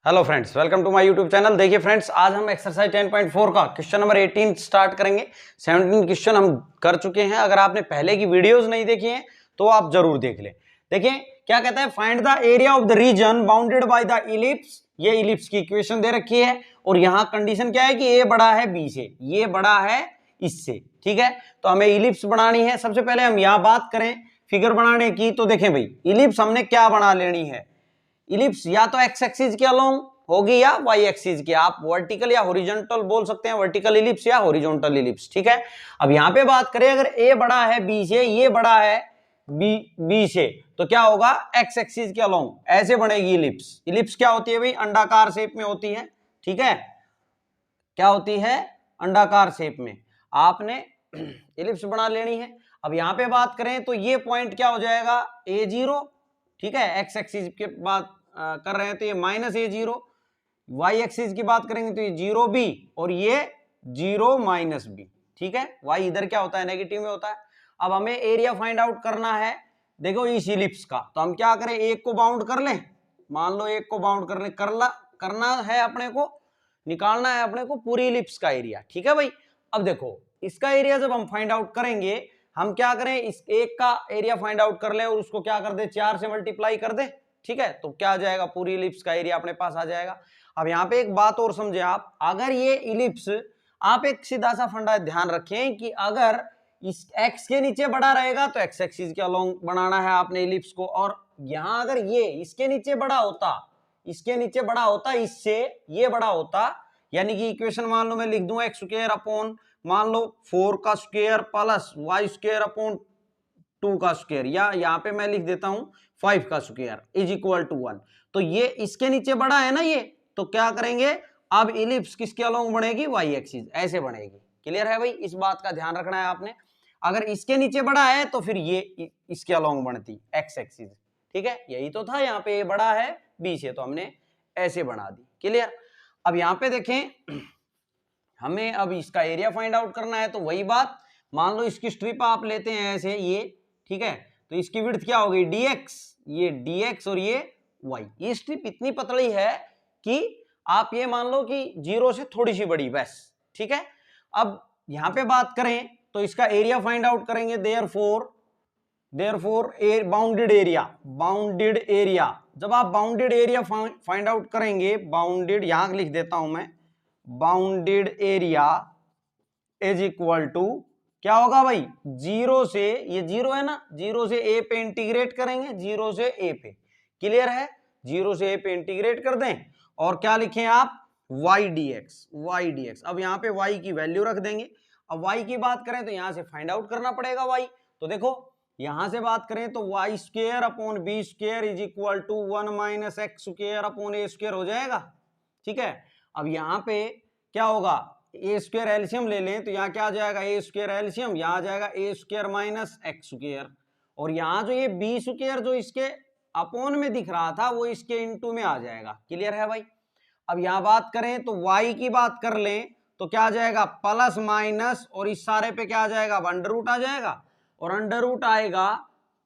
Hello friends, welcome to my YouTube channel. देखिए friends, आज हम एक्सरसाइज 10.4 का क्वेश्चन नंबर 18 स्टार्ट करेंगे। 17 क्वेश्चन हम कर चुके हैं। अगर आपने पहले की वीडियोस नहीं देखी हैं तो आप जरूर देख लें। देखिए क्या कहता है, find the area of the reason bounded by the ellipse. ये इलिप्स की इक्वेशन दे रखी है और यहाँ कंडीशन क्या है कि ए बड़ा है बी से, ये बड़ा है इससे। ठीक है, तो हमें इलिप्स बनानी है। सबसे पहले हम यहाँ बात करें फिगर बनाने की, तो देखें भाई, इलिप्स हमने क्या बना लेनी है। इलिप्स या तो एक्स एक्सिस के अलोंग होगी या वाई एक्सिस के, आप वर्टिकल या हॉरिजॉन्टल बोल सकते हैं, वर्टिकल इलिप्स या हॉरिजॉन्टल इलिप्स। ठीक है, अब यहां पे बात करें, अगर ए बड़ा है बी से, ये बड़ा है बी से, तो क्या होगा, एक्स एक्सिस के अलोंग ऐसे बनेगी इलिप्स। इलिप्स क्या होती है भाई, अंडाकार शेप में होती है। ठीक है, क्या होती है, अंडाकार शेप में आपने इलिप्स बना लेनी है। अब यहां पे बात करें तो ये पॉइंट क्या हो जाएगा, A0। ठीक है, एक्स एक्सिस के बात कर रहे हैं तो ये -A0, वाई एक्सिस की बात करेंगे तो ये 0B और ये 0-B। ठीक है, वाई इधर क्या होता है, नेगेटिव में होता है। अब हमें एरिया फाइंड आउट करना है, देखो इस इलिप्स का। तो हम क्या करें, एक को बाउंड कर लें, मान लो एक को बाउंड करना है अपने को, निकालना है अपने को पूरी इलिप्स का एरिया। ठीक है भाई, अब देखो इसका एरिया जब हम फाइंड आउट करेंगे, हम क्या करें, इस एक का एरिया फाइंड आउट कर ले और उसको क्या कर दे, 4 से मल्टीप्लाई कर दे। ठीक है, तो क्या आ जाएगा, पूरी इलिप्स का एरिया अपने पास आ जाएगा। अब यहाँ पे एक बात और समझे आप, अगर ये इलिप्स, आप एक सीधा सा फंडा ध्यान रखें कि अगर इस एक्स के नीचे बड़ा रहेगा तो एक्स एक्सिस के अलोंग बनाना है आपने इलिप्स को, और यहां अगर ये इसके नीचे बड़ा होता, इसके नीचे बड़ा होता, इससे ये बड़ा होता, यानी कि इक्वेशन मान लो मैं लिख दूं एक्स स्क्वायर अपॉन, मान लो 4 का square plus Y square upon 2 का स्क्वायर, या यहाँ पे मैं लिख देता हूं 5 का स्क्वायर इज इक्वल टू 1। तो ये इसके नीचे बड़ा है ना ये, तो क्या करेंगे, अब इलिप्स किसके अलोंग बनेगी, वाई एक्सिस ऐसे बनेगी। क्लियर है भाई, इस बात का ध्यान रखना है आपने। अगर इसके नीचे बड़ा है तो फिर ये इसके अलोंग बनती एक्स एक्सिस। ठीक है, यही तो था, यहाँ पे ये बड़ा है बी से तो हमने ऐसे बना दी। क्लियर, अब यहाँ पे देखें, हमें अब इसका एरिया फाइंड आउट करना है, तो वही बात, मान लो इसकी स्ट्रिप आप लेते हैं ऐसे ये। ठीक है, तो इसकी विड्थ क्या हो गई, dx, ये dx और ये y। ये स्ट्रिप इतनी पतली है कि आप ये मान लो कि 0 से थोड़ी सी बड़ी बस। ठीक है, अब यहां पे बात करें तो इसका एरिया फाइंड आउट करेंगे, देयरफॉर बाउंडेड एरिया, जब आप बाउंडेड एरिया फाइंड आउट करेंगे, बाउंडेड यहां लिख देता हूं मैं, bounded area is equal to क्या होगा भाई, 0 से, ये 0 है ना, 0 से a पे इंटीग्रेट करेंगे, 0 से a पे। क्लियर है, 0 से a पे इंटीग्रेट कर दें और क्या लिखें आप, y dx। अब यहाँ पे y की वैल्यू रख देंगे। अब y की बात करें तो यहां से फाइंड आउट करना पड़ेगा y। तो देखो यहां से बात करें तो y square upon B square is equal to 1 - x square upon A square हो जाएगा। ठीक है, अब यहाँ पे क्या होगा, ए स्क्वायर एल्सियम ले लें तो यहाँ क्या आ जाएगा, ए स्क्वायर एल्सियम, यहाँ आ जाएगा ए स्क्वायर माइनस एक्स स्क्वायर, और यहाँ जो ये बी स्क्वायर जो इसके अपोन में दिख रहा था वो इसके इनटू में आ जाएगा। क्लियर है भाई, अब यहाँ बात करें तो y की बात कर लें तो क्या आ जाएगा, प्लस माइनस, और इस सारे पे क्या आ जाएगा, अंडर रूट आ जाएगा, और अंडर रूट आएगा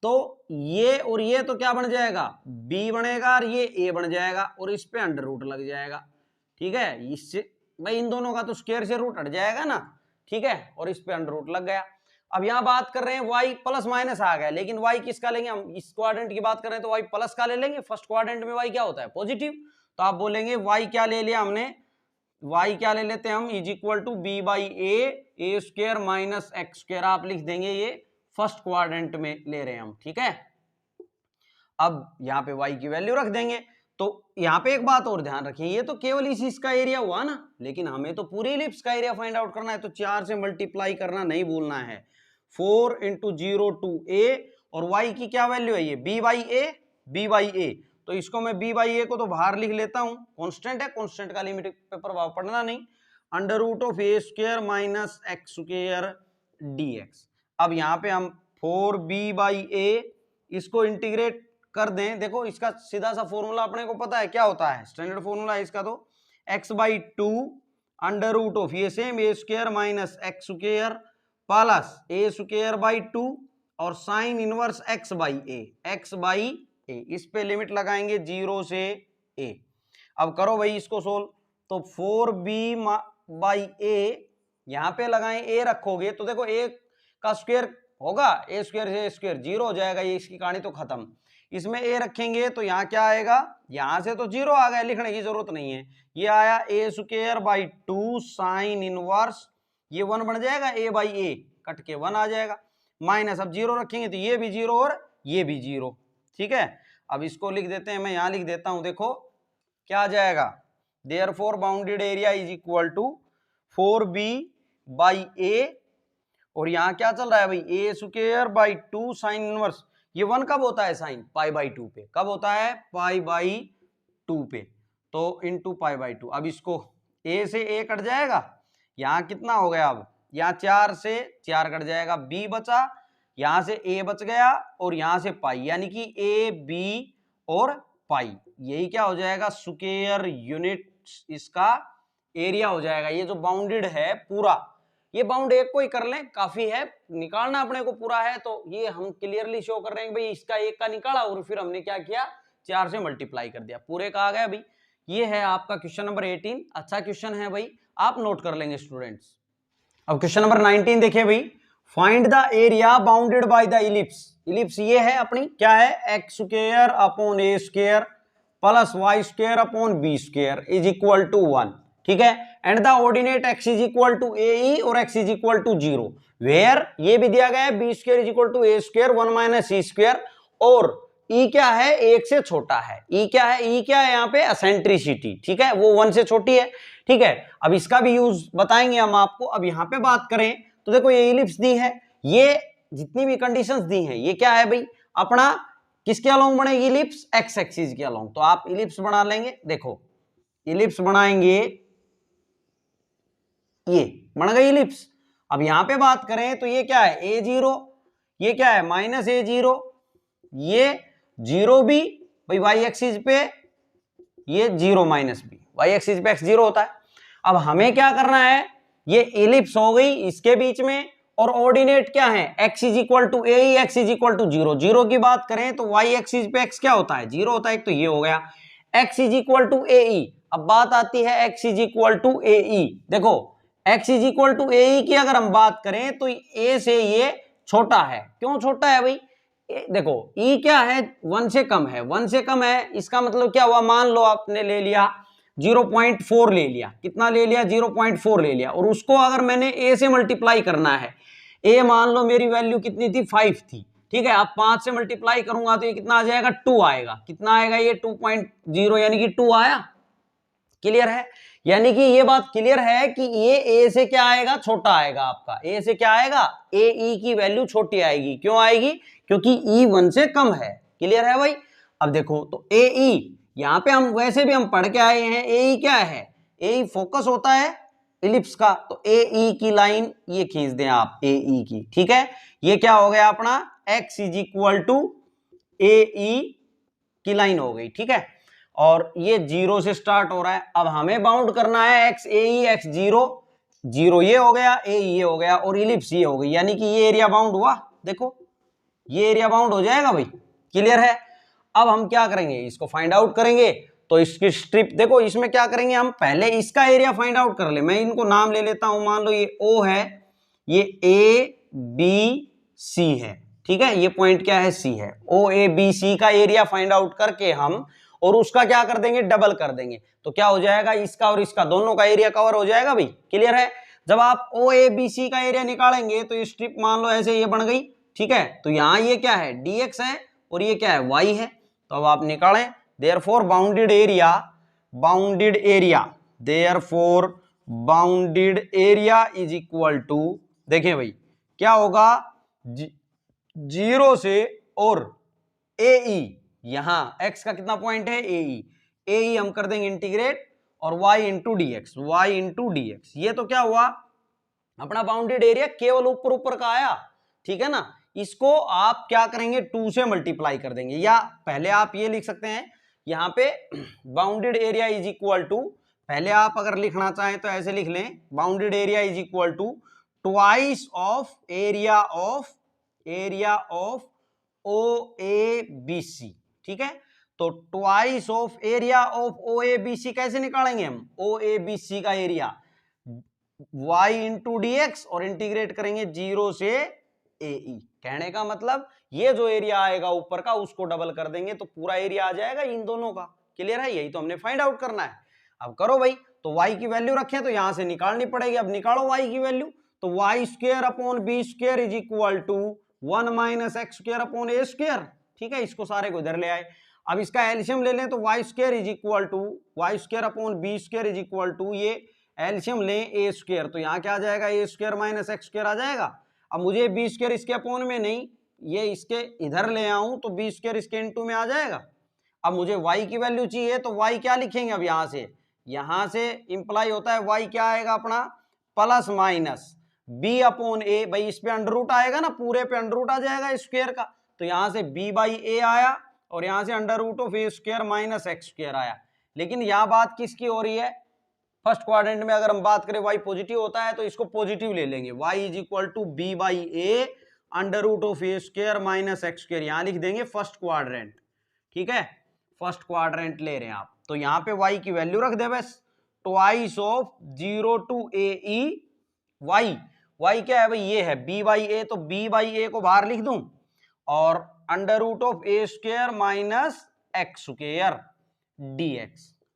तो ये और ये तो क्या बन जाएगा, b बनेगा, और ये a बन जाएगा, और इस पे अंडर रूट लग जाएगा। ठीक है, इससे भाई इन दोनों का तो स्क्वायर से रूट हट जाएगा ना। ठीक है, और इस पे अंडर रूट लग गया। अब यहां बात कर रहे हैं y प्लस माइनस आ गया, लेकिन y किसका लेंगे, हम इस क्वाड्रेंट की बात कर रहे हैं तो y प्लस का ले लेंगे। फर्स्ट क्वाड्रेंट में y क्या होता है, पॉजिटिव, तो आप बोलेंगे y क्या ले लिया हमने, y क्या ले लेते हैं हम, is equal to b by a square minus x square, आप लिख देंगे, ये फर्स्ट क्वाड्रेंट में ले रहे हैं हम। ठीक है, अब यहाँ पे y की वैल्यू रख देंगे। तो यहाँ पे एक बात और ध्यान रखिए, ये तो केवल इस इसका एरिया हुआ ना, लेकिन हमें तो पूरी इलिप्स का एरिया फाइंड आउट करना है, तो 4 से मल्टीप्लाई करना नहीं भूलना है। 4 × 0 to a, और y की क्या वैल्यू है, ये b बाई a, तो इसको मैं b बाई a को तो बाहर लिख लेता हूं, कांस्टेंट है, कांस्टेंट का लिमिट पे प्रभाव पड़ना नहीं, under root of a square minus x square dx। अब यहाँ पे हम 4b बाई a इसको इंटीग्रेट कर दें, देखो इसका सीधा सा फॉर्मूला अपने को पता है क्या होता है, स्टैंडर्ड फॉर्मूला है इसका, तो x/2 अंडर रूट ऑफ ये same a square minus x square plus a square by 2 और साइन इनवर्स x/a, इस पे लिमिट लगाएंगे 0 से a। अब करो भाई इसको सोल्व, तो 4b बाई ए, यहाँ पे लगाएं a रखोगे तो देखो a का स्क्वायर होगा, a स्क्वायर से स्क्वायर 0 हो जाएगा, ये इसकी कहानी तो खत्म। इसमें a रखेंगे तो यहाँ क्या आएगा, यहाँ से तो 0 आ गया, लिखने की जरूरत नहीं है, ये आया a square by 2 sine inverse, ये 1 बन जाएगा, a बाई a कट के 1 आ जाएगा, माइनस अब 0 रखेंगे तो ये भी 0 और ये भी 0, ठीक है। अब इसको लिख देते हैं, मैं यहाँ लिख देता हूँ, देखो क्या आ जाएगा, therefore bounded area is equal to 4b by a, और यहाँ क्या चल रहा है भाई, a square by 2 sine inverse, ये 1 कब होता है साइन, पाई बाई 2 पे, कब होता है, पाई बाई 2 पे, तो इनटू पाई बाई 2। अब इसको a से a कट जाएगा, यहाँ कितना हो गया, अब यहाँ 4 से 4 कट जाएगा, b बचा, यहाँ से a बच गया और यहाँ से पाई, यानी कि a b और पाई, यही क्या हो जाएगा, स्क्वायर यूनिट इसका एरिया हो जाएगा। ये जो बाउंडेड है पूरा, ये बाउंड एक को ही कर लें काफी है, निकालना अपने को पूरा है, तो ये हम क्लियरली शो कर रहे हैं भाई इसका एक का निकाला और फिर हमने क्या किया, 4 से मल्टीप्लाई कर दिया, पूरे का आ गया भाई। ये है आपका क्वेश्चन नंबर 18, अच्छा क्वेश्चन है भाई, आप नोट कर लेंगे स्टूडेंट्स। अब क्वेश्चन नंबर 19 देखिए भाई, find the area bounded by the ellipse. Ellipse ये है अपनी, क्या है, x square upon A square plus Y square upon B square is equal to 1, ठीक है, and the ordinate x is equal to A और x is equal to 0, where ये भी दिया गया है B square is equal to A square 1 minus C square, और e क्या है, 1 से छोटा है, e क्या है, e क्या है यहाँ पे, एसेंट्रिसिटी, ठीक है, वो 1 से छोटी है, ठीक है। अब इसका भी यूज बताएंगे हम आपको। अब यहाँ पे बात करें तो देखो ये इलिप्स दी है, ये जितनी भी कंडीशंस दी हैं, ये क्या है भाई, अपना किसके अलोंग बनेगी इलिप्स, एक्स एक्सिस के अलोंग, तो आप इलिप्स बना लेंगे, देखो इलिप्स बनाएंगे, ये बन गई इलिप्स। अब यहां पे बात करें तो ये क्या है, a0, ये क्या है माइनस a0, ये 0 भी भाई वाई एक्सिस पे, ये 0 माइनस बी, वाई एक्सिस पे x 0 होता है। अब हमें क्या करना है, ये इलिप्स हो गई इसके बीच में, और ऑर्डिनेट क्या है, x is equal to a, x is equal to 0, 0 की बात करें तो वाई एक्सिस पे x क्या होता है, 0 होता है, तो ये हो गया x इज इक्वल टू ए। अब बात आती है x इज इक्वल टू ए, देखो x इज इक्वल टू ए की अगर हम बात करें तो a से ये छोटा है, क्यों छोटा है भाई, देखो e क्या है, 1 से कम है, 1 से कम है, इसका मतलब क्या हुआ, मान लो आपने ले लिया 0.4 ले लिया, कितना ले लिया, 0.4 ले लिया, और उसको अगर मैंने a से मल्टीप्लाई करना है, a मान लो मेरी वैल्यू कितनी थी, 5 थी, ठीक है, अब 5 से मल्टीप्लाई करूंगा तो ये कितना आ जाएगा, 2 आएगा, कितना आएगा, ये 2.0 यानी कि 2 आया, क्लियर है, यानी कि ये बात क्लियर है कि ये a से क्या आएगा, छोटा आएगा, आपका a से क्या आएगा, a e की वैल्यू छोटी आएगी, क्यों आएगी, क्योंकि e 1 से कम है, क्लियर है भाई। अब देखो तो a e, यहाँ पे हम वैसे भी हम पढ़ के आए हैं, a e क्या है, a e फोकस होता है इलिप्स का, तो a e की लाइन ये खींच दें आप, a e की, ठीक है, ये क्या हो गया अपना x is equal to a e की लाइन हो गई, ठीक है, और ये 0 से स्टार्ट हो रहा है। अब हमें बाउंड करना है x a e x 0, 0 ये हो गया, a ये हो गया, और इलिप्स ये हो गई, यानी कि ये एरिया बाउंड हुआ, देखो ये एरिया बाउंड हो जाएगा भाई, क्लियर है। अब हम क्या करेंगे, इसको फाइंड आउट करेंगे, तो इसकी स्ट्रिप देखो, इसमें क्या करेंगे हम, पहले इसका एरिया फाइंड आउट कर ले, मैं इनको नाम ले लेता हूं, मान लो ये O है, ये A B C है, ठीक है, ये पॉइंट क्या है, C है, O A B C का एरिया फाइंड आउट करके हम, और उसका क्या कर देंगे, डबल कर देंगे, तो क्या हो जाएगा, इसका और इसका दोनों का एरिया कवर हो जाएगा भाई, क्लियर है। जब आप O A B C का एरिया निकालेंगे तो ये स्ट्रिप मान लो ऐसे ये बन गई, ठीक है, तो यहाँ ये क्या है, dx है, और ये क्या है, y है, तो अब आप निकालें, therefore bounded area is equal to, देखें भाई क्या होगा, 0 से और AE, यहां x का कितना पॉइंट है, AE हम कर देंगे इंटीग्रेट, और y इंटू dx, ये तो क्या हुआ अपना बाउंडेड एरिया, केवल ऊपर ऊपर का आया, ठीक है ना, इसको आप क्या करेंगे, 2 से मल्टीप्लाई कर देंगे, या पहले आप ये लिख सकते हैं यहाँ पे bounded area is equal to, पहले आप अगर लिखना चाहें तो ऐसे लिख लें, bounded area is equal to twice of area of OABC, ठीक है, तो twice of area of O A B C कैसे निकालेंगे हम, ओ ए बी सी का area y into d x और इंटीग्रेट करेंगे 0 से ए ई। कहने का मतलब ये जो एरिया आएगा ऊपर का उसको डबल कर देंगे तो पूरा एरिया आ जाएगा इन दोनों का। क्लियर है, यही तो हमने फाइंड आउट करना है। अब करो भाई, तो y की वैल्यू रखें तो यहां से निकालनी पड़ेगी। अब निकालो y की वैल्यू, तो y square upon B square is equal to 1 minus x square upon A square. ठीक है, इसको सारे को इधर ले आए। अब इसका एल्शियम ले लें तो y square is equal to y square upon B square is equal to, ये एल्शियम लें ए स्क्वायर, तो यहाँ क्या आ जाएगा, ए स्क्वायर माइनस एक्स स्क्वायर आ जाएगा। अब मुझे बी स्क्वायर इसके अपॉन में नहीं, ये इसके इधर ले आऊं तो बी स्क्वायर इसके इनटू में आ जाएगा। अब मुझे y की वैल्यू चाहिए तो y क्या लिखेंगे, अब यहाँ से इंप्लाई होता है y क्या आएगा अपना, प्लस माइनस b अपॉन ए। भाई इस पे अंडर रूट आएगा ना, पूरे पे अंडर रूट आ जाएगा स्क्वायर का, तो यहाँ से b बाई ए आया और यहाँ से under root of a square minus x square आया। लेकिन यहाँ बात किसकी हो रही है, फर्स्ट क्वाड्रेंट में अगर हम बात करें y पॉजिटिव होता है तो इसको पॉजिटिव ले लेंगे, y is equal to b by a under root of a square minus x square, यहाँ लिख देंगे फर्स्ट क्वाड्रेंट। ठीक है, फर्स्ट क्वाड्रेंट ले रहे हैं आप, तो यहाँ पे y की वैल्यू रख दे बस, twice of 0 to a e y क्या है भाई, ये है b बाई ए, तो b बाई ए को बाहर लिख दूं और under root of a square minus x square dx।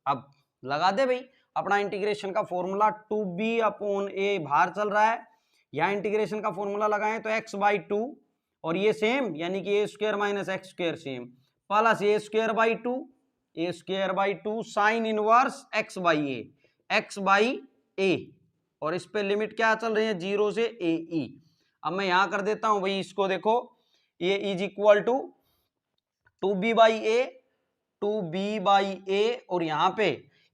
अब लगा दे भाई अपना इंटीग्रेशन का फॉर्मूला, 2b अपॉन ए बाहर चल रहा है, यहाँ इंटीग्रेशन का फॉर्मूला लगाएं तो x बाई 2 और ये सेम यानी कि A square minus x square same, plus A square by 2 sine inverse x by A और इस पे लिमिट क्या चल रही है 0 से ए ई। अब मैं यहां कर देता हूं भाई इसको, देखो ये is equal to 2b by A और यहाँ पे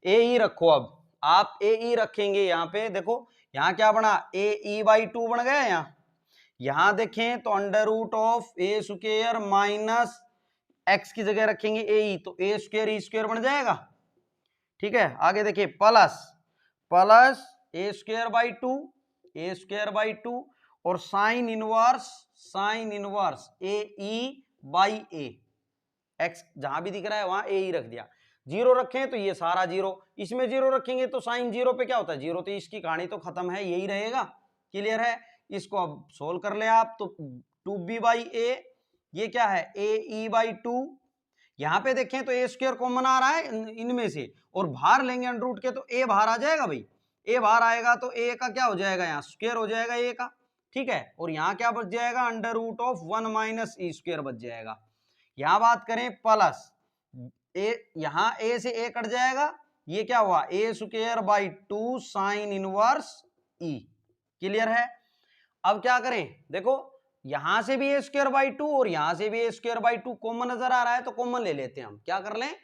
ए ई रखो। अब आप ए ई रखेंगे यहाँ पे, देखो यहाँ क्या बना, ए ई बाई 2 बन गया। यहाँ देखें तो under root of a square minus x की जगह रखेंगे ए ई, तो ए स्क्वायर ई स्क्वायर बन जाएगा। ठीक है, आगे देखिए प्लस ए स्क्वायर बाई 2 और sine inverse A E by A, x जहां भी दिख रहा है वहां ए ई रख दिया। 0 रखें तो ये सारा 0, इसमें 0 रखेंगे तो साइन 0 पे क्या होता है 0, तो इसकी कहानी तो खत्म है, यही रहेगा। क्लियर है, इसको अब सोल्व कर ले आप, तो 2b बाई ए, ये क्या है ए ई बाई 2, यहाँ पे देखें तो ए स्क्वायर कॉमन आ रहा है इनमें से और बाहर लेंगे अंडर रूट के तो ए बाहर आ जाएगा भाई, ए बाहर आएगा तो ए का क्या हो जाएगा, यहाँ स्क्वायर हो जाएगा ए का। ठीक है, और यहाँ क्या बच जाएगा, under root of 1 minus E square बच जाएगा। यहाँ बात करें प्लस ए, यहाँ ए से ए कट जाएगा, ये क्या हुआ A square by 2 sine inverse E. Clear है, अब क्या करें, देखो यहां से भी ए स्क्वायर बाई 2 और यहां से भी ए स्क्वायर बाई 2 कॉमन नजर आ रहा है, तो कॉमन ले लेते हैं हम, क्या कर लें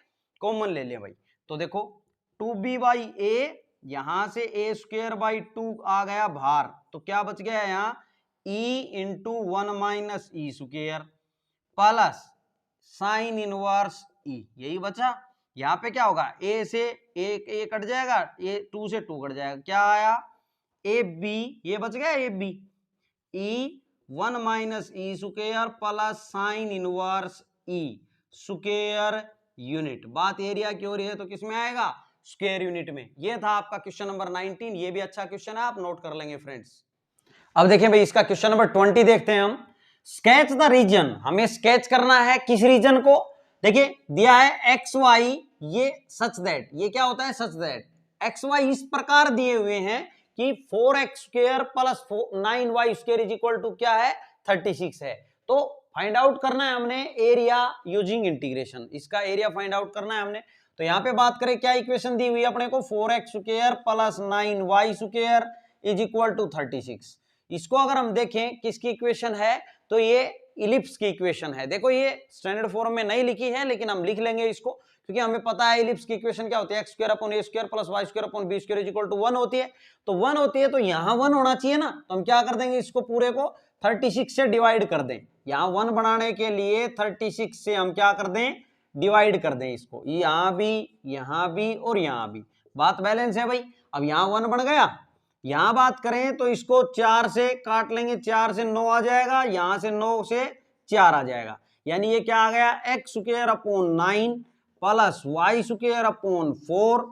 कॉमन ले लें भाई। तो देखो 2b बाई ए, यहां से ए स्क्वायर बाई 2 आ गया बाहर, तो क्या बच गया यहाँ e इंटू 1 माइनस ई square plus sine inverse E, यही बचा। यहाँ पे क्या होगा, ए से ए कट जाएगा, ए 2 से 2 कट जाएगा, क्या आया ए बी, ये बच गया a b e 1 minus E square plus sine inverse e square unit. बात एरिया की हो रही है तो किसमें आएगा, स्क्वायर यूनिट में। ये था आपका क्वेश्चन नंबर 19, ये भी अच्छा क्वेश्चन है, आप नोट कर लेंगे फ्रेंड्स। अब देखें भाई इसका क्वेश्चन नंबर 20 देखते हैं हम। स्केच द रीजन, हमें स्केच करना है किस रीजन को, देखिए दिया है एक्स वाई, ये सच दैट, ये क्या होता है सच दैट एक्स वाई इस प्रकार दिए हुए हैं कि 4x square plus 9y square is equal to क्या है 36 है। तो फाइंड आउट करना है हमने एरिया यूजिंग इंटीग्रेशन, इसका एरिया फाइंड आउट करना है हमने। तो यहाँ पे बात करें क्या इक्वेशन दी हुई है अपने को, 4x square plus 9y square is equal to 36। इसको अगर हम देखें किसकी इक्वेशन है, तो ये इलिप्स की इक्वेशन है। देखो ये स्टैंडर्ड फॉर्म में नहीं लिखी है लेकिन हम लिख लेंगे इसको, क्योंकि हमें पता है इलिप्स की इक्वेशन क्या होती है, x square upon A square plus Y square upon B square is equal to 1 होती है। तो 1 होती है तो यहाँ 1 होना चाहिए ना, तो हम क्या कर देंगे इसको पूरे को 36 से डिवाइड कर दें। यहाँ 1 बनाने के लिए 36 से हम क्या कर दें डिवाइड कर दें इसको, यहाँ भी और यहाँ भी, बात बैलेंस है भाई। अब यहाँ 1 बन गया, यहाँ बात करें तो इसको 4 से काट लेंगे, 4 से 9 आ जाएगा, यहाँ से 9 से 4 आ जाएगा, यानी ये क्या आ गया x square upon 9 plus Y square upon 4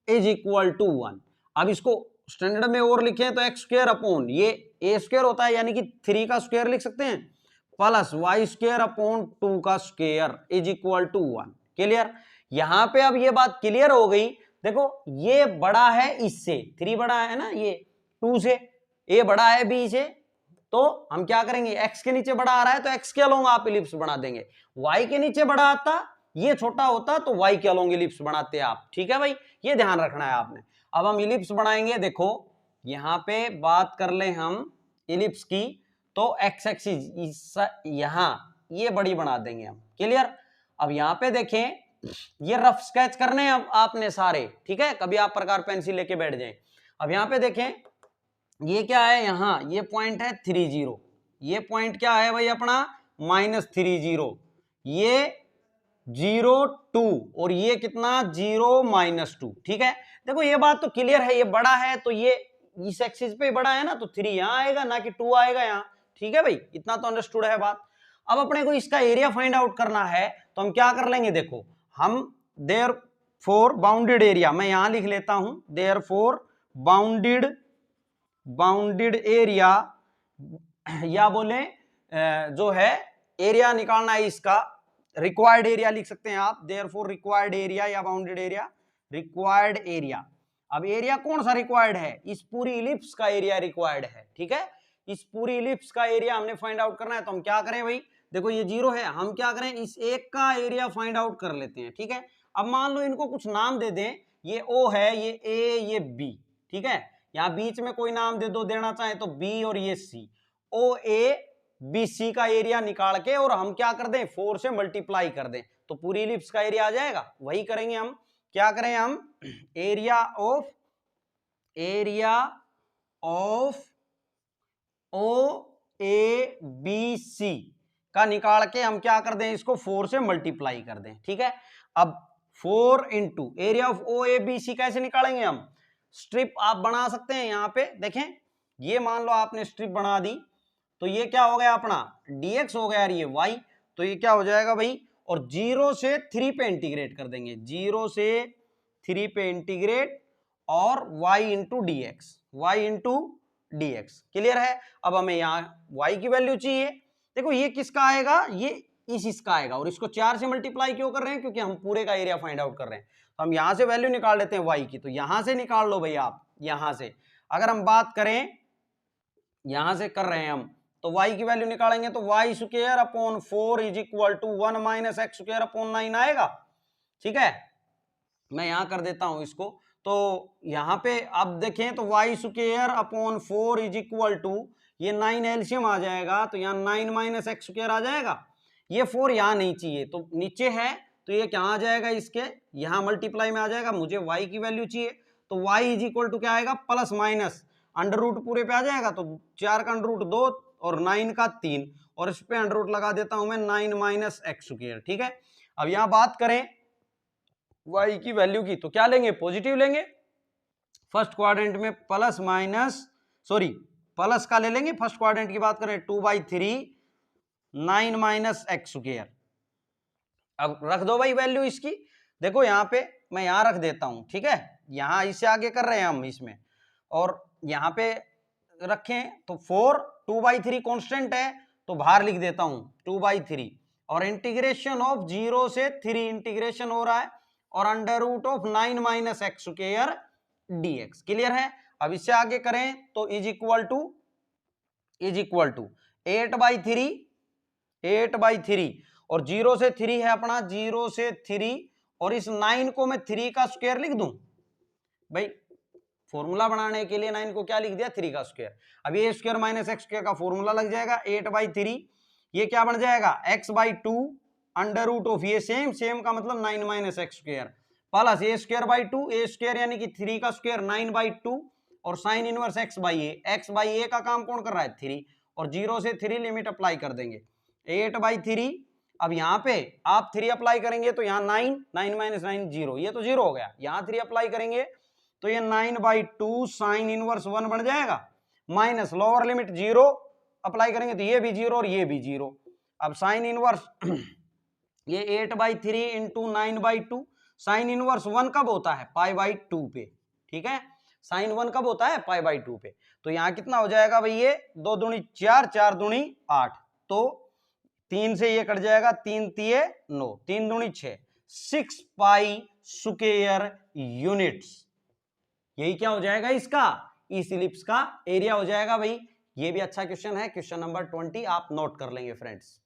is equal to 1। अब इसको स्टैंडर्ड में और लिखें तो एक्स स्क्वायर अपॉन ये ए स्क्वायर होता है यानी कि 3 का स्क्वायर लिख सकते हैं, प्लस वाई स्क्वायर अपॉन 2 का square is equal to 1। Clear? यहां पे अब ये बात क्लियर हो गई। देखो ये बड़ा है इससे, 3 बड़ा है ना ये 2 से, ए बड़ा है बी से, तो हम क्या करेंगे, x के नीचे बड़ा आ रहा है तो x के अलोंग आप इलिप्स बना देंगे, y के नीचे बड़ा आता, ये छोटा होता तो y के अलोंग इलिप्स बनाते आप। ठीक है भाई, ये ध्यान रखना है आपने। अब हम इलिप्स बनाएंगे, देखो यहां पे बात कर ले हम इलिप्स की, तो x एक्सिस यहां ये बड़ी बना देंगे हम। क्लियर? अब यहां पे देखें, ये रफ स्केच करने हैं अब आपने सारे, ठीक है, कभी आप प्रकार पेंसिल लेके बैठ जाएं। अब यहां पे देखें ये क्या है, यहां ये पॉइंट है 30, ये पॉइंट क्या है भाई अपना -30, ये 0 2 और ये कितना 0 -2। ठीक है, देखो ये बात तो क्लियर है, ये बड़ा है तो ये इस एक्सिस पे बड़ा है ना, तो 3 यहां आएगा ना कि 2 आएगा यहां। ठीक है भाई, इतना तो अंडरस्टूड है बात। अब अपने को इसका एरिया फाइंड आउट करना है तो हम क्या कर लेंगे, देखो हम देयरफॉर बाउंडेड एरिया, मैं यहां लिख लेता हूं, देयरफॉर बाउंडेड एरिया, या बोले जो है एरिया निकालना है इसका, रिक्वायर्ड एरिया लिख सकते हैं आप, देयरफॉर रिक्वायर्ड एरिया या बाउंडेड एरिया, रिक्वायर्ड एरिया। अब एरिया कौन सा रिक्वायर्ड है, इस पूरी इलिप्स का एरिया रिक्वायर्ड है। ठीक है, इस पूरी इलिप्स का एरिया हमने फाइंड आउट करना है, तो हम क्या करें भाई, देखो ये 0 है, हम क्या करें इस एक का एरिया फाइंड आउट कर लेते हैं। ठीक है, अब मान लो इनको कुछ नाम दे दें, ये O है, ये A, ये B। ठीक है, यहाँ बीच में कोई नाम दे दो, देना चाहे तो B और ये C। OABC का एरिया निकाल के और हम क्या कर दें 4 से मल्टीप्लाई कर दें तो पूरी इलिप्स का एरिया आ जाएगा। वही करेंगे हम, क्या करें हम, एरिया ऑफ OABC का निकाल के हम क्या कर दें, इसको 4 से मल्टीप्लाई कर दें। ठीक है, अब 4 इंटू एरिया ऑफ OABC कैसे निकालेंगे हम, स्ट्रिप आप बना सकते हैं। यहां पे देखें, ये मान लो आपने स्ट्रिप बना दी तो ये क्या हो गया अपना dx हो गया, ये y, तो ये क्या हो जाएगा भाई, और 0 से 3 पे इंटीग्रेट कर देंगे, 0 से 3 पे इंटीग्रेट और y इंटू dx। क्लियर है? अब हमें यहाँ y की वैल्यू चाहिए, देखो ये किसका आएगा, ये इसका आएगा, और इसको 4 से मल्टीप्लाई क्यों कर रहे हैं, क्योंकि हम पूरे का एरिया फाइंड आउट कर रहे हैं। तो हम यहां से वैल्यू निकाल लेते हैं y की, तो यहां से निकाल लो भाई आप, यहां से अगर हम बात करें, यहां से कर रहे हैं हम, तो y की वैल्यू निकालेंगे तो y square upon 4 is equal to 1 minus x square upon 9 आएगा। ठीक है, मैं यहां कर देता हूं इसको, तो यहां पे अब देखें तो y square upon 4 is equal to, ये 9 एलसीएम आ जाएगा, तो यहाँ 9 माइनस एक्स स्क्वायर आ जाएगा, ये 4 यहाँ नहीं चाहिए तो नीचे है, तो ये क्या आ जाएगा, इसके यहाँ मल्टीप्लाई में आ जाएगा, मुझे y की वैल्यू चाहिए, तो y इज इक्वल टू क्या आएगा, प्लस माइनस अंडर रूट पूरे पे आ जाएगा, तो 4 का अंडर रूट 2 और 9 का 3, और इस पे अंडर रूट लगा देता हूं मैं 9 माइनस एक्स स्क्वायर। ठीक है, अब यहां बात करें y की वैल्यू की, तो क्या लेंगे, पॉजिटिव लेंगे, फर्स्ट क्वाड्रेंट में प्लस माइनस, सॉरी प्लस का ले लेंगे, फर्स्ट क्वाड्रेंट की बात करें 2/3 9 माइनस एक्स स्क्वायर। अब रख दो भाई वैल्यू इसकी, देखो यहां पे मैं यहां रख देता हूं। ठीक है, यहां इससे आगे कर रहे हैं हम इसमें, और यहां पे रखें तो 4 2/3 कांस्टेंट है, तो बाहर लिख देता हूं 2/3, और इंटीग्रेशन ऑफ 0 से 3 इंटीग्रेशन हो रहा है, और under root of 9 minus x square dx। Clear है? अब इससे आगे करें तो इज इक्वल टू 8/3 और 0 से 3 है अपना, 0 से 3, और इस 9 को मैं 3 का स्क्वायर लिख दूं भाई, फॉर्मूला बनाने के लिए 9 को क्या लिख दिया, 3 का स्क्वायर। अब ये स्क्वायर माइनस एक्स स्क्वायर का फॉर्मूला लग जाएगा, 8/3 ये क्या बन जाएगा, x/2 अंडर रूट ऑफ ये सेम का मतलब 9 minus x square, plus A square by 2, A square यानी कि 3 का स्क्वायर 9/2, और साइन इनवर्स x/a का काम कौन कर रहा है, 3, और 0 से 3 लिमिट अप्लाई कर देंगे, 8/3। अब यहाँ पे आप 3 अप्लाई करेंगे तो यहाँ 9 माइनस 9 0, ये तो 0 हो गया, यहाँ 3 अप्लाई करेंगे तो ये 9/2 साइन इनवर्स 1 बन जाएगा, माइनस लोअर लिमिट 0 अप्लाई करेंगे तो ये भी 0 और ये भी 0। अब साइन इनवर्स ये 8/3 इंटू 9/2। साइन इनवर्स 1 कब होता है? π/2 पे। ठीक है, साइन 1 कब होता है? π/2 पे। तो यहाँ कितना हो जाएगा भाई? ये 2 दूनी 4, 4 दूनी 8, तो 3 से ये कट जाएगा, 3 तिये 9, 3 दूनी 6, 6 पाई स्क्वायर यूनिट्स। यही क्या हो जाएगा इसका? इस इलिप्स का एरिया हो जाएगा भाई। ये भी अच्छा क्वेश्चन है, क्वेश्चन नंबर 20 आप नोट कर लेंगे फ्रेंड्स।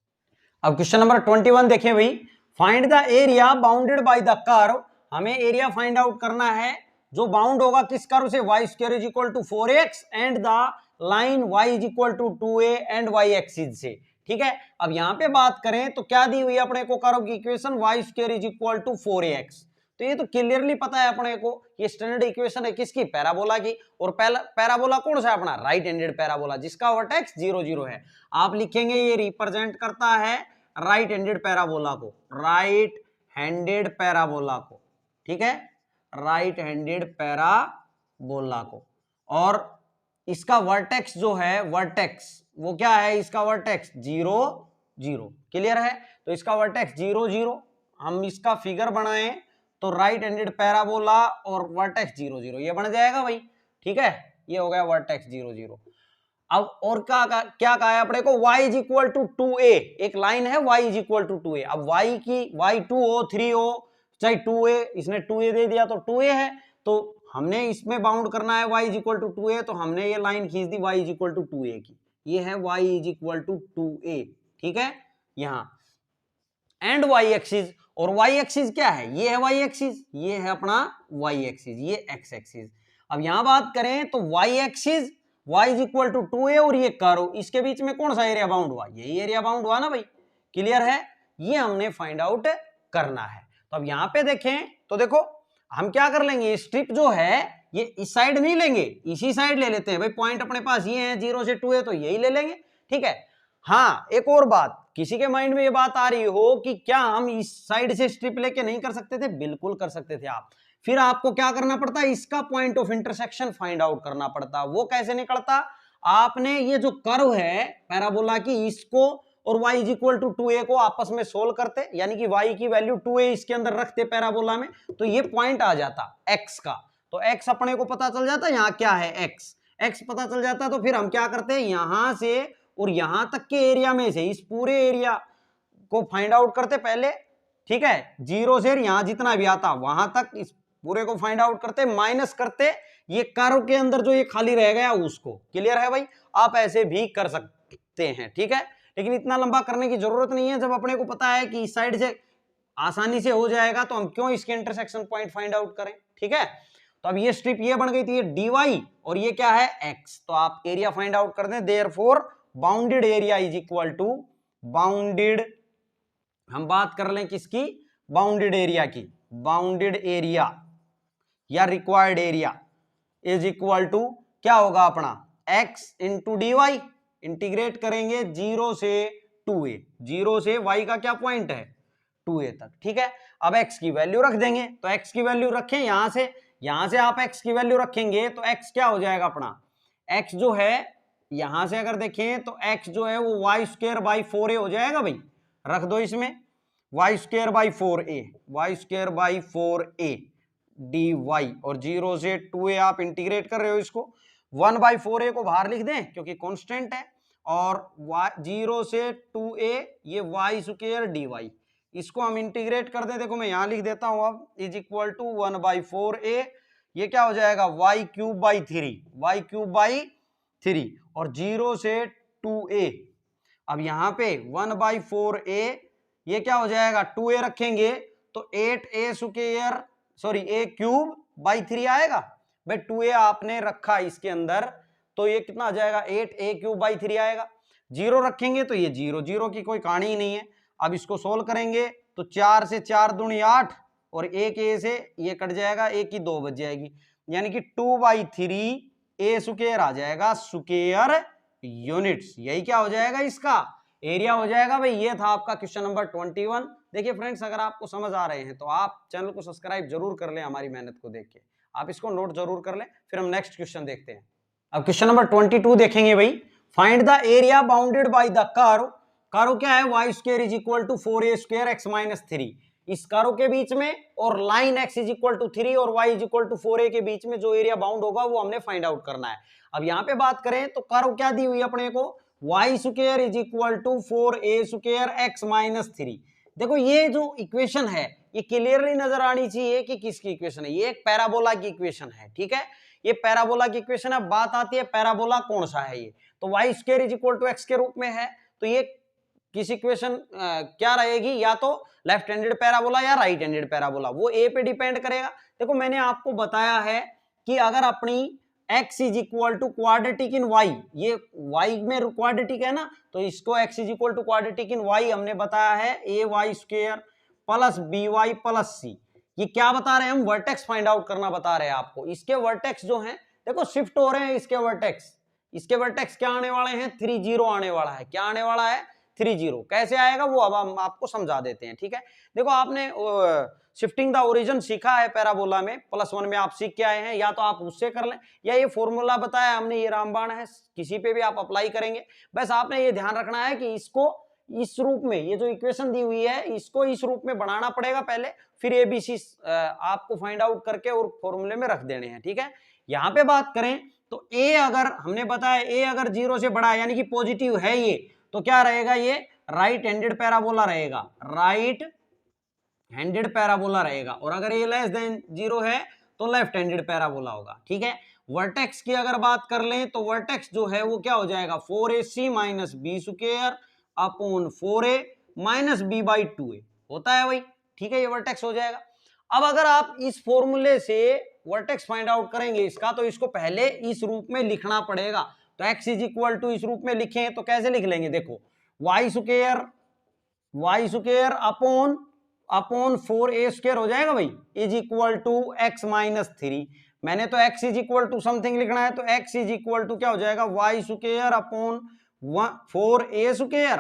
अब क्वेश्चन नंबर 21 देखिए भाई, find the area bounded by the curve. हमें एरिया फाइंड आउट करना है जो बाउंड होगा किस कर्व से? y square is equal to 4x and the line y is equal to 2a and y axis से। ठीक है, अब यहां पे बात करें तो क्या दी हुई है अपने को कर्व की equation? y square is equal to 4ax। तो ये तो क्लियरली पता है अपने को, ये स्टैंडर्ड इक्वेशन है किसकी? पैराबोला की। और पैराबोला कौन सा है? अपना राइट हैंडेड पैराबोला, जिसका वर्टेक्स 0 0 है। आप लिखेंगे ये रिप्रेजेंट करता है राइट हैंडेड पैराबोला को, राइट हैंडेड पैराबोला को। ठीक है, राइट हैंडेड पैराबोला को। और इसका वर्टेक्स जो है, वर्टेक्स वो क्या है? इसका वर्टेक्स 0 0। क्लियर है? तो इसका वर्टेक्स 0 0। हम इसका फिगर बनाएं तो राइट हैंडेड पैराबोला और वर्टेक्स 0 0 ये बन जाएगा भाई। ठीक है, ये हो गया वर्टेक्स 0 0। अब और क्या कहा है अपने को? y is equal to 2a। एक लाइन है y is equal to 2a। अब y की y 2 हो 3 हो चाहे 2a, इसने 2a दे दिया तो 2a है, तो हमने इसमें बाउंड करना है y is equal to 2a, तो हमने ये लाइन खींच दी y is equal to 2a की। ये है y is equal to 2a। ठीक है, यहां एंड y एक्सिस। और y एक्सिस क्या है? ये है y एक्सिस, ये है अपना y एक्सिस, ये x एक्सिस। अब यहां बात करें तो y axis y is equal to 2a और ये कर्व, इसके बीच में कौन सा एरिया बाउंड हुआ? यही एरिया बाउंड हुआ ना भाई। क्लियर है? ये हमने फाइंड आउट करना है। तो अब यहां पे देखें तो देखो हम क्या कर लेंगे, स्ट्रिप जो है ये इस साइड नहीं लेंगे, इसी साइड ले लेते हैं भाई। पॉइंट अपने पास ये है, 0 से 2 है तो यही ले लेंगे। ठीक है, हाँ एक और बात, किसी के माइंड में ये बात आ रही हो कि क्या हम इस साइड से स्ट्रिप लेके नहीं कर सकते थे? बिल्कुल कर सकते थे आप। फिर आपको क्या करना पड़ता है? इसका point of intersection find out करना पड़ता। वो कैसे निकलता? आपने ये जो कर्व है पैराबोला की, इसको और y is equal to 2a को आपस में सोल्व करते, यानी कि y की वैल्यू 2a इसके अंदर रखते पैराबोला में, तो ये पॉइंट आ जाता x का। तो x अपने को पता चल जाता, यहाँ क्या है x पता चल जाता। तो फिर हम क्या करते हैं, यहां से और यहां तक के एरिया में से इस पूरे एरिया को फाइंड आउट करते पहले। ठीक है, 0 से यहां जितना भी आता वहां तक इस पूरे को फाइंड आउट करते, माइनस करते ये कर्व के अंदर जो ये खाली रह गया उसको। क्लियर है भाई? आप ऐसे भी कर सकते हैं। ठीक है, लेकिन इतना लंबा करने की जरूरत नहीं है। जब अपने को पता है कि इस साइड से आसानी से हो जाएगा तो हम क्यों इसके इंटरसेक्शन पॉइंट फाइंड आउट करें। ठीक है, तो अब ये स्ट्रिप ये बन गई थी, ये dy और ये क्या है x। तो आप एरिया फाइंड आउट कर दें। Therefore bounded area is equal to bounded, हम बात कर लें किसकी? बाउंडेड एरिया की। बाउंडेड एरिया या required area is equal to क्या होगा अपना? x into d y. Integrate करेंगे 0 से 2a, 0 से y का क्या पॉइंट है? 2a तक। ठीक है, अब x की वैल्यू रख देंगे। तो x की वैल्यू रखें यहां से आप x की वैल्यू रखेंगे तो x क्या हो जाएगा अपना? x जो है यहां से अगर देखें तो x जो है वो y स्क्वायर बाई 4a हो जाएगा भाई। रख दो इसमें y square by 4a, y square by 4a dy। और 0 से 2a आप इंटीग्रेट कर रहे हो, इसको 1/4a को बाहर लिख दें क्योंकि कांस्टेंट है, और 0 से 2a ये y स्क्वायर dy, इसको हम इंटीग्रेट कर दें। देखो मैं यहां लिख देता हूं अब, इज इक्वल टू 1/4a, ये क्या हो जाएगा? y cube by 3, y cube by 3 और 0 से 2a। अब यहां पे 1/4a ये क्या हो जाएगा? 2a रखेंगे तो 8a square sorry a cube by 3 आएगा भाई। 2a आपने रखा इसके अंदर तो ये कितना आ जाएगा? 8a क्यूब बाई 3 आएगा। 0 रखेंगे तो ये 0 0 की कोई कहानी ही नहीं है। अब इसको सोल्व करेंगे तो 4 से 4 दूनी 8 और 1a से ये कट जाएगा, a की 2 बच जाएगी, यानी कि 2/3 a स्क्वायर आ जाएगा, स्क्वायर यूनिट्स। यही क्या हो जाएगा? इसका एरिया हो जाएगा भाई। ये था आपका क्वेश्चन नंबर 21। देखिए फ्रेंड्स, अगर आपको समझ आ रहे हैं तो आप चैनल को सब्सक्राइब जरूर कर लें, हमारी मेहनत को देख के आप इसको नोट जरूर कर लें। फिर हम नेक्स्ट क्वेश्चन देखते हैं। अब क्वेश्चन नंबर 22 देखेंगे भाई। Find the area bounded by the curve curve क्या है, y square is equal to 4a square x minus 3, इस कर्व के बीच में और line x is equal to 3 और y is equal to 4a के बीच में जो एरिया बाउंड होगा वो हमने फाइंड आउट करना है। अब यहाँ पे बात करें तो कर्व क्या दी हुई है अपने को, y square is equal to 4a square x minus 3। देखो ये जो इक्वेशन है ये क्लियरली नजर आनी चाहिए कि किसकी इक्वेशन है, ये एक पैराबोला की इक्वेशन है, ठीक है, ये पैराबोला की इक्वेशन है। बात आती है पैराबोला कौन सा है, ये तो y square is equal to x के रूप में है, तो ये किस इक्वेशन क्या रहेगी, या तो लेफ्ट हैंडेड पैराबोला या राइट हैंडेड पैराबोला, वो ए पे डिपेंड करेगा। देखो मैंने आपको बताया है कि अगर अपनी x is equal to quadratic in y, ये y में क्वाड्रेटिक है ना, तो इसको x is equal to quadratic in y हमने बताया है A Y square plus B Y plus C. ये क्या बता रहे हैं हम, वर्टेक्स फाइंड आउट करना बता रहे हैं आपको। इसके वर्टेक्स जो हैं देखो शिफ्ट हो रहे हैं, इसके वर्टेक्स क्या आने वाले हैं, 3 0 आने वाला है, क्या आने वाला है 3 0। कैसे आएगा वो अब हम आपको समझा देते हैं, ठीक है। देखो आपने शिफ्टिंग द ओरिजिन सीखा है पैराबोला में, +1 में आप सीख के आए हैं, या तो आप उससे कर लें या ये फॉर्मूला बताया हमने, ये रामबाण है, किसी पे भी आप अप्लाई करेंगे। बस आपने ये ध्यान रखना है कि इसको इस रूप में, ये जो इक्वेशन दी हुई है इसको इस रूप में बनाना पड़ेगा पहले, फिर एबीसी आपको फाइंड आउट करके और फॉर्मूले में रख देने हैं, ठीक है। यहाँ पे बात करें तो ए अगर हमने बताया ए अगर 0 से बड़ा है यानी कि पॉजिटिव है ये, तो क्या रहेगा, ये राइट हैंडेड पैराबोला रहेगा, राइट हैंडेड पैराबोला रहेगा। और अगर ये लेस देन 0 है तो लेफ्ट हैंडेड पैराबोला होगा, ठीक है। वर्टेक्स की अगर बात कर लें तो वर्टेक्स जो है वो क्या हो जाएगा, 4ac minus b square upon 4a minus b by 2a होता है भाई, ठीक है, ये वर्टेक्स हो जाएगा। अब अगर आप इस फॉर्मूले से वर्टेक्स फाइंड आउट करेंगे इसका, तो इसको पहले इस रूप में लिखना पड़ेगा। तो x इज इक्वल टू इस रूप में लिखें तो कैसे लिख लेंगे, देखो Y square upon 4a square हो जाएगा भाई, is equal to x minus 3। मैंने तो x is equal to something लिखना है, तो x इज इक्वल टू क्या हो जाएगा, Y square upon 4a square,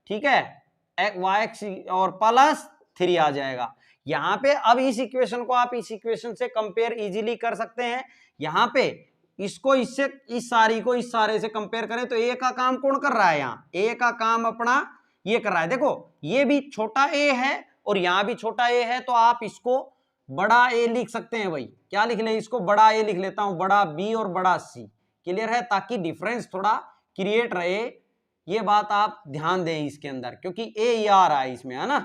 ठीक है, x और प्लस 3 आ जाएगा। यहाँ पे अब इस इक्वेशन को आप इस इक्वेशन से कंपेयर इजीली कर सकते हैं। यहाँ पे इसको इससे इस सारी को इस सारे से कंपेयर करें तो ए का काम कौन कर रहा है, यहाँ ए का काम अपना ये कर रहा है। देखो ये भी छोटा ए है और यहाँ भी छोटा ए है, तो आप इसको बड़ा ए लिख सकते हैं भाई। क्या लिख लें, इसको बड़ा ए लिख लेता हूं, बड़ा बी और बड़ा सी, क्लियर है, ताकि डिफरेंस थोड़ा क्रिएट रहे। ये बात आप ध्यान दें इसके अंदर, क्योंकि ए ही आ रहा है इसमें, है ना,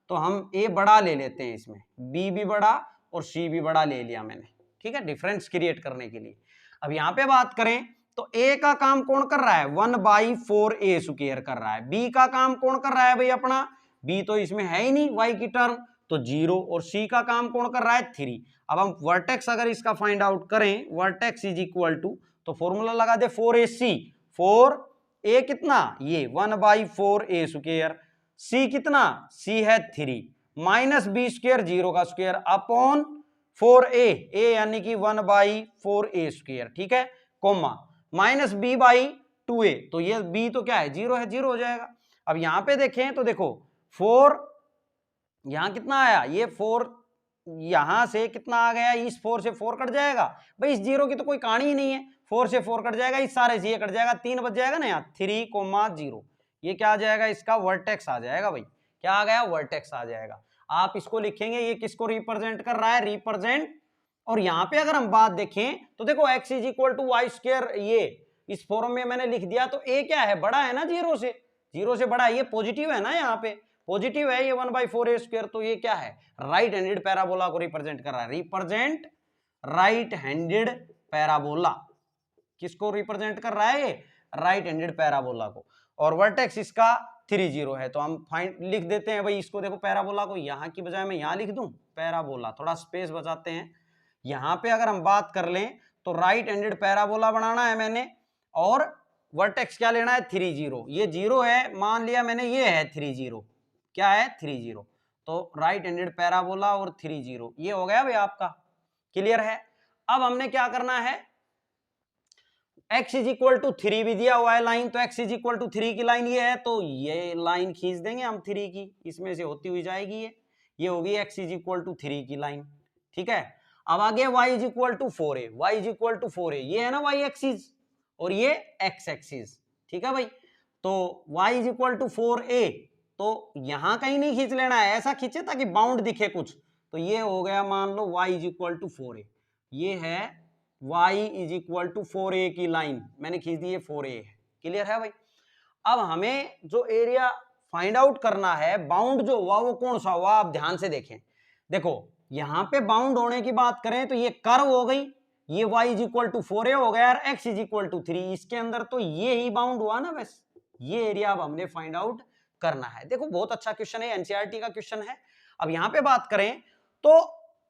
तो हम ए बड़ा ले लेते हैं इसमें, बी भी बड़ा और सी भी बड़ा ले लिया मैंने, ठीक है, डिफरेंस क्रिएट करने के लिए। अब यहाँ पे बात करें तो ए का काम कौन कर रहा है, 1/4a स्क्वायर कर रहा है। बी का काम कौन कर रहा है भाई अपना, बी तो इसमें है ही नहीं वाई की टर्म, तो 0। और सी का काम कौन कर रहा है, 3। अब हम वर्टेक्स अगर इसका फाइंड आउट करें, वर्टेक्स इज इक्वल टू, तो फॉर्मूला लगा दे 4ac, 4a कितना, ये 1/4a स्क्वायर, सी कितना, सी है 3, माइनस बी स्क्वायर 0 का स्क्वायर अपॉन 4a, a यानी कि 1/4a स्क्वायर, ठीक है, comma minus b by 2a, तो ये b तो क्या है, 0 है, 0 हो जाएगा। अब यहां पे देखें तो देखो 4 यहां कितना आया, ये 4 यहां से कितना आ गया, इस 4 से 4 कट जाएगा भाई, इस 0 की तो कोई कहानी ही नहीं है, 4 से 4 कट जाएगा, इस सारे से ये कट जाएगा, 3 बच जाएगा ना यहाँ, 3,0, ये क्या आ जाएगा, इसका वर्टेक्स आ जाएगा भाई, क्या आ गया, वर्टेक्स आ जाएगा। आप इसको लिखेंगे, ये किसको रिप्रेजेंट कर रहा है, रिप्रेजेंट। और यहाँ पे अगर हम बात देखें तो देखो x is equal to y square, ये इस फॉर्म में मैंने लिख दिया, तो a क्या है, बड़ा है ना 0 से बड़ा है, ये पॉजिटिव है ना, यहाँ पे पॉजिटिव है, ये 1/4a स्क्वायर, तो ये क्या है, राइट हैंडेड पैराबोला को रिप्रेजेंट कर रहा है, रिप्रेजेंट राइट हैंडेड पैराबोला, किसको रिप्रेजेंट कर रहा है, ये राइट हैंडेड पैराबोला को। और वर्टेक्स इसका 3 0 है, तो हम फाइंड लिख देते हैं भाई इसको, देखो पैराबोला को यहाँ की बजाय मैं यहाँ लिख दूं, पैराबोला, थोड़ा स्पेस बचाते हैं। यहाँ पे अगर हम बात कर लें तो राइट हैंडेड पैराबोला बनाना है मैंने, और वर्टेक्स क्या लेना है, 3 0, ये 0 है, मान लिया मैंने, ये है 3 0, क्या है 3 0, तो राइट हैंडेड पैराबोला और 3 0, ये हो गया भाई आपका, क्लियर है। अब हमने क्या करना है, x इज इक्वल टू 3 भी दिया हुआ है लाइन, तो x इज इक्वल टू 3 की लाइन ये है, तो ये लाइन खींच देंगे हम 3 की, इसमें से होती हुई जाएगी ये होगी x इज इक्वल टू 3 की लाइन, ठीक है। अब आगे y is equal to 4a, ये है ना y एक्सिस और ये x एक्सिस, ठीक है भाई। तो y is equal to 4a, तो यहां कहीं नहीं खींच लेना है, ऐसा खींचे ताकि बाउंड दिखे कुछ। तो ये हो गया, मान लो y is equal to 4a, ये है y is equal to 4a की लाइन मैंने खींच दी है, 4a है। क्लियर है भाई? अब हमें जो एरिया फाइंड आउट करना है, बाउंड जो हुआ वो कौन सा हुआ, आप ध्यान से देखें। देखो यहां पे बाउंड होने की बात करें तो ये कर्व हो गई, ये y is equal to 4a हो गया और x इज इक्वल टू 3, इसके अंदर तो ये ही बाउंड हुआ ना, बस ये एरिया अब हमने फाइंड आउट करना है। देखो बहुत अच्छा क्वेश्चन है, एनसीईआरटी का क्वेश्चन है। अब यहां पे बात करें तो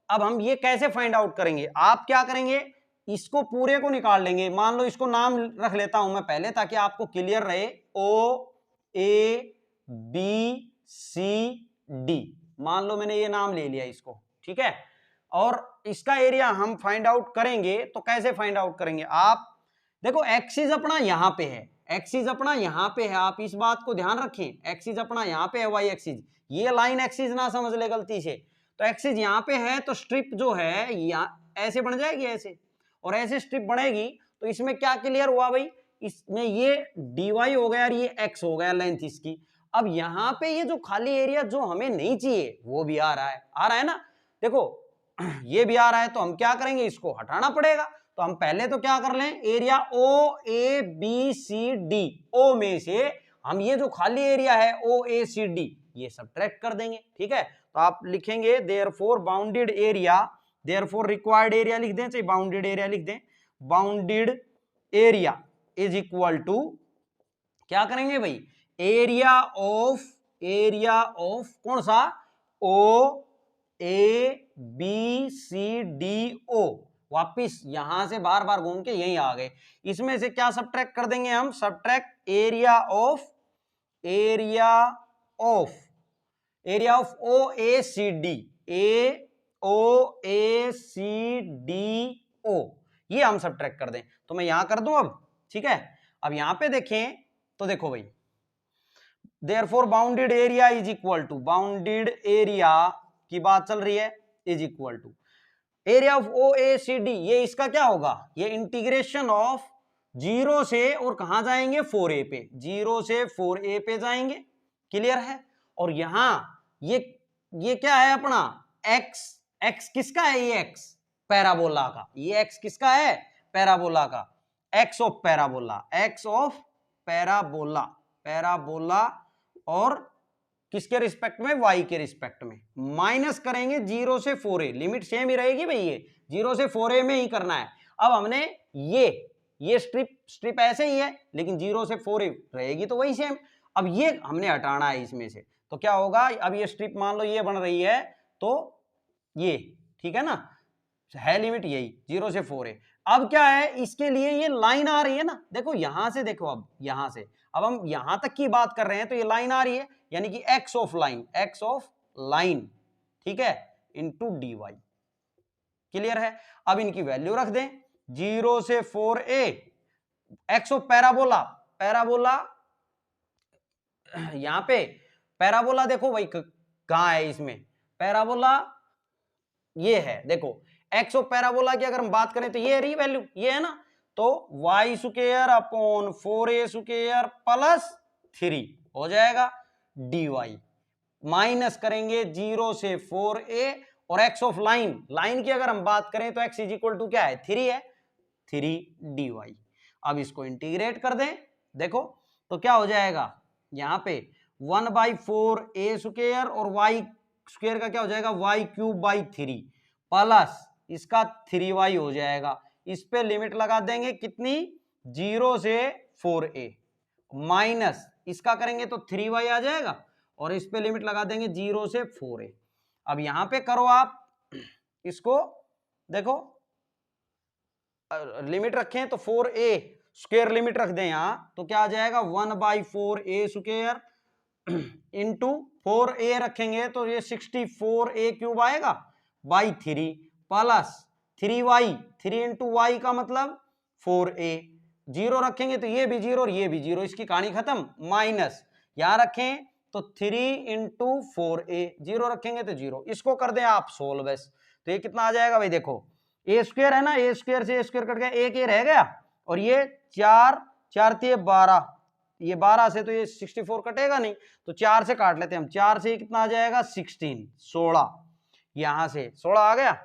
अब हम ये कैसे फाइंड आउट करेंगे, आप क्या करेंगे, इसको पूरे को निकाल लेंगे। मान लो इसको नाम रख लेता हूं मैं पहले, ताकि आपको क्लियर रहे, O A B C D, मान लो मैंने ये नाम ले लिया इसको, ठीक है। और इसका एरिया हम फाइंड आउट करेंगे, तो कैसे फाइंड आउट करेंगे, आप देखो एक्सिस अपना यहां पे है, एक्सिस अपना यहां पे है, आप इस बात को ध्यान रखें, एक्सिस अपना यहां पे है, वाई एक्सिस, ये लाइन एक्सिस ना समझ ले गलती से। तो एक्सिस यहां पे है, तो स्ट्रिप जो है यहाँ ऐसे बन जाएगी, ऐसे, और ऐसे स्ट्रिप बनेगी। तो इसमें क्या क्लियर हुआ भाई, इसमें ये dy हो गया और ये x हो गया लेंथ इसकी। अब यहाँ पे ये जो खाली एरिया जो हमें नहीं चाहिए वो भी आ रहा है ना, देखो ये भी आ रहा है, तो हम क्या करेंगे, इसको हटाना पड़ेगा। तो हम पहले तो क्या कर लें, area O A B C D, O में से हम ये जो खाली एरिया है ओ ए सी डी ये सबट्रैक्ट कर देंगे, ठीक है। तो आप लिखेंगे therefore bounded area, therefore required area लिख दें, चाहे बाउंडेड एरिया लिख दें, bounded area is equal to क्या करेंगे भाई, एरिया ऑफ कौन सा, ओ ए बी सी डी ओ, वापिस यहां से बार बार घूम के यहीं आ गए। इसमें से क्या सबट्रैक्ट कर देंगे हम, subtract area of O A C D, O A C D O, ये हम सबट्रैक्ट कर दें। तो मैं यहां कर दूं अब, ठीक है। अब यहां पे देखें तो देखो भाई, therefore bounded area is equal to, bounded area की बात चल रही है, is equal to area of O A C D, ये इसका क्या होगा, ये इंटीग्रेशन ऑफ 0 से और कहां जाएंगे, 4a पे, 0 से 4a पे जाएंगे। क्लियर है? और यहां ये क्या है अपना x किसका है, ये x पैराबोला का, ये x किसका है, पैराबोला का, x ऑफ पैराबोला, और किसके रिस्पेक्ट में, y के रिस्पेक्ट में। माइनस करेंगे 0 से 4a, लिमिट सेम ही रहेगी भाई, ये 0 से 4a में ही करना है। अब हमने ये स्ट्रिप ऐसे ही है, लेकिन 0 से 4a रहेगी तो वही सेम। अब ये हमने हटाना है इसमें से, तो क्या होगा, अब ये स्ट्रिप मान लो ये बन रही है, तो ये ठीक है ना, है लिमिट यही 0 से 4a। अब क्या है, इसके लिए ये लाइन आ रही है ना, देखो यहां से, देखो अब यहां से, अब हम यहां तक की बात कर रहे हैं, तो ये लाइन आ रही है, यानी कि x ऑफ लाइन, ठीक है, इंटू dy। क्लियर है? अब इनकी वैल्यू रख दें, 0 से 4a, x ऑफ पैराबोला यहां पे पैराबोला देखो भाई कहां है, इसमें पैराबोला ये है, देखो x ऑफ पैराबोला की अगर हम बात करें तो ये रही वैल्यू, ये है ना, तो y square upon 4a square plus 3 हो जाएगा dy, माइनस करेंगे 0 से 4a, और x ऑफ लाइन की अगर हम बात करें तो x इज इक्वल टू क्या है, 3 है, 3 dy। अब इसको इंटीग्रेट कर दें, देखो तो क्या हो जाएगा, यहां पे 1/4a स्क्वायर और y स्क्वायर का क्या हो जाएगा, y क्यूब बाई 3 प्लस इसका 3y हो जाएगा। इस पे लिमिट लगा देंगे कितनी, 0 से 4a, माइनस इसका करेंगे तो 3y आ जाएगा, और इस पे लिमिट लगा देंगे 0 से 4a। अब यहां पे करो आप इसको, देखो लिमिट रखें तो 4a स्क्वायर लिमिट रख दें यहां, तो क्या आ जाएगा 1/4a स्क्वायर इंटू 4a रखेंगे तो ये 64a क्यूब आएगा by 3 plus 3y, 3 into Y का मतलब 4a, 0 रखेंगे तो ये भी 0 और ये भी 0, इसकी कहानी खत्म, माइनस यहां रखें तो 3 इंटू 4a, 0 रखेंगे तो 0, इसको कर दें आप सोल्व बस। तो ये कितना आ जाएगा भाई, देखो a स्क्वायर है ना, a स्क्वायर से a स्क्वायर कट गया, एक ये रह गया, और ये 4 4 3 12, ये 12 से तो ये 64 कटेगा नहीं, तो 4 से काट लेते हैं हम। 4 से कितना आ जाएगा 16, 16, यहां से 16 आ गया।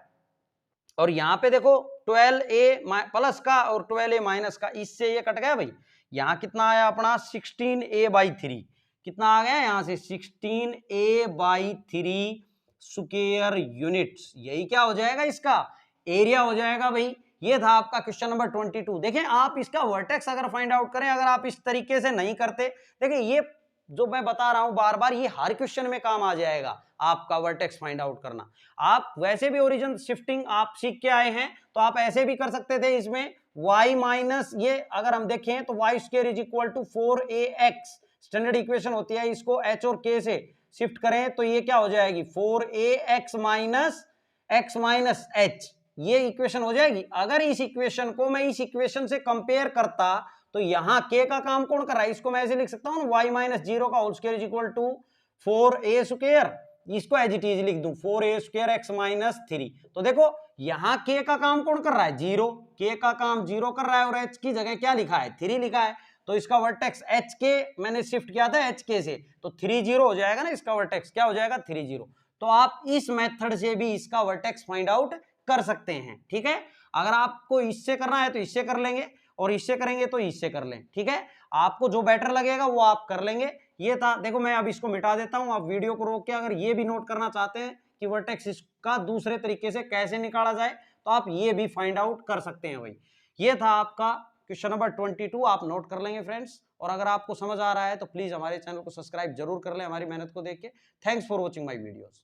और यहां पे देखो 12a प्लस का और 12a माइनस का, इससे ये कट गया भाई। यहां कितना आया अपना 16a/3, कितना आ गया यहां से 16a/3 स्क्वायर यूनिट्स। यही क्या हो जाएगा, इसका एरिया हो जाएगा भाई। ये था आपका क्वेश्चन नंबर 22। देखें आप इसका वर्टेक्स अगर फाइंड आउट करें, अगर आप इस तरीके से नहीं करते, देखिए ये जो मैं बता रहा हूं बार बार, ये हर क्वेश्चन में काम आ जाएगा आपका वर्टेक्स फाइंड आउट करना। आप वैसे भी ओरिजिन शिफ्टिंग आप सीख के आए हैं, तो आप ऐसे भी कर सकते थे। इसमें y माइनस ये अगर हम देखें तो y square is equal to 4ax standard equation होती है, इसको h और k से शिफ्ट करें तो ये क्या हो जाएगी 4ax minus x minus h, ये इक्वेशन हो जाएगी। अगर इस इक्वेशन को मैं इस इक्वेशन से कंपेयर करता तो यहां k का काम कौन कर रहा है, इसको मैं ऐसे लिख सकता हूं y माइनस 0 का whole square is equal to 4a square, इसको एज इट इज लिख दूं 4a स्क्वायर x माइनस 3। तो देखो यहां k का काम कौन कर रहा है 0, k का काम 0 कर रहा है और h की जगह क्या लिखा है 3 लिखा है। तो इसका वर्टेक्स एच के मैंने शिफ्ट किया था एच के से, तो 3 0 हो जाएगा ना, इसका वर्टेक्स क्या हो जाएगा 3 0। तो आप इस मेथड से भी इसका वर्टेक्स फाइंड आउट कर सकते हैं, ठीक है। अगर आपको इससे करना है तो इससे कर लेंगे, और इससे करेंगे तो इससे कर लें, ठीक है। आपको जो बेटर लगेगा वो आप कर लेंगे। ये था, देखो मैं अब इसको मिटा देता हूं, आप वीडियो को रोक के अगर ये भी नोट करना चाहते हैं कि वर्टेक्स इसका दूसरे तरीके से कैसे निकाला जाए, तो आप ये भी फाइंड आउट कर सकते हैं भाई। ये था आपका क्वेश्चन नंबर 22, आप नोट कर लेंगे फ्रेंड्स। और अगर आपको समझ आ रहा है तो प्लीज हमारे चैनल को सब्सक्राइब जरूर कर लें हमारी मेहनत को देख के। Thanks for watching my videos.